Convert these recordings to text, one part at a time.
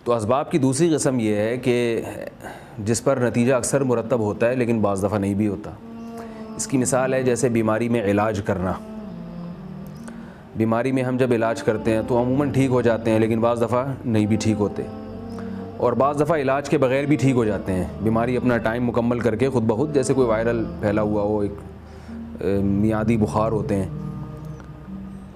تو اسباب کی دوسری قسم یہ ہے کہ جس پر نتیجہ اکثر مرتب ہوتا ہے لیکن بعض دفعہ نہیں بھی ہوتا. اس کی مثال ہے جیسے بیماری میں علاج کرنا. بیماری میں ہم جب علاج کرتے ہیں تو عموماً ٹھیک ہو جاتے ہیں لیکن بعض دفعہ نہیں بھی ٹھیک ہوتے, اور بعض دفعہ علاج کے بغیر بھی ٹھیک ہو جاتے ہیں. بیماری اپنا ٹائم مکمل کر کے خود بخود, جیسے کوئی وائرل پھیلا ہوا ہو, ایک میعادی بخار ہوتے ہیں,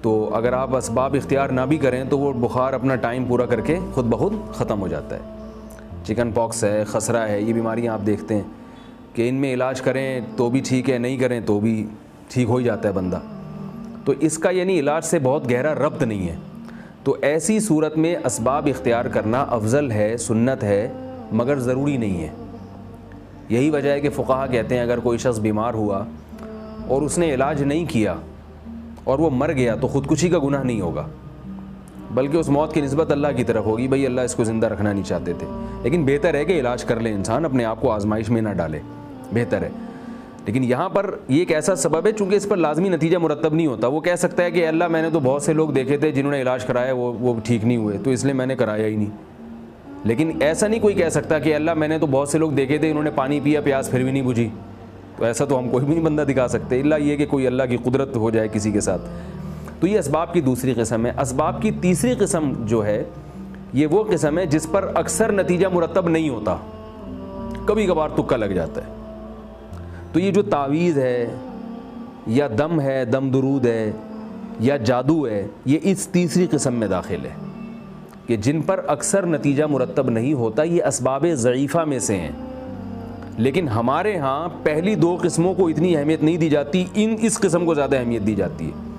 تو اگر آپ اسباب اختیار نہ بھی کریں تو وہ بخار اپنا ٹائم پورا کر کے خود بخود ختم ہو جاتا ہے. چکن پاکس ہے, خسرہ ہے, یہ بیماریاں آپ دیکھتے ہیں کہ ان میں علاج کریں تو بھی ٹھیک ہے, نہیں کریں تو بھی ٹھیک ہو ہی جاتا ہے بندہ. تو اس کا یعنی علاج سے بہت گہرا ربط نہیں ہے. تو ایسی صورت میں اسباب اختیار کرنا افضل ہے, سنت ہے, مگر ضروری نہیں ہے. یہی وجہ ہے کہ فقہا کہتے ہیں اگر کوئی شخص بیمار ہوا اور اس نے علاج نہیں کیا اور وہ مر گیا تو خودکشی کا گناہ نہیں ہوگا, بلکہ اس موت کی نسبت اللہ کی طرف ہوگی, بھئی اللہ اس کو زندہ رکھنا نہیں چاہتے تھے. لیکن بہتر ہے کہ علاج کر لے انسان, اپنے آپ کو آزمائش میں نہ ڈالے, بہتر ہے. لیکن یہاں پر یہ ایک ایسا سبب ہے چونکہ اس پر لازمی نتیجہ مرتب نہیں ہوتا. وہ کہہ سکتا ہے کہ اللہ میں نے تو بہت سے لوگ دیکھے تھے جنہوں نے علاج کرایا وہ ٹھیک نہیں ہوئے, تو اس لیے میں نے کرایا ہی نہیں. لیکن ایسا نہیں کوئی کہہ سکتا کہ اللہ میں نے تو بہت سے لوگ دیکھے تھے انہوں نے پانی پیا پیاس پھر بھی نہیں بجھی. تو ایسا تو ہم کوئی بھی نہیں بندہ دکھا سکتے, الا یہ کہ کوئی اللہ کی قدرت ہو جائے کسی کے ساتھ. تو یہ اسباب کی دوسری قسم ہے. اسباب کی تیسری قسم جو ہے یہ وہ قسم ہے جس پر اکثر نتیجہ مرتب نہیں ہوتا, کبھی کبھار تکا لگ جاتا ہے. تو یہ جو تعویذ ہے یا دم ہے, دم درود ہے یا جادو ہے, یہ اس تیسری قسم میں داخل ہے کہ جن پر اکثر نتیجہ مرتب نہیں ہوتا. یہ اسباب ضعیفہ میں سے ہیں, لیکن ہمارے ہاں پہلی دو قسموں کو اتنی اہمیت نہیں دی جاتی, اس قسم کو زیادہ اہمیت دی جاتی ہے.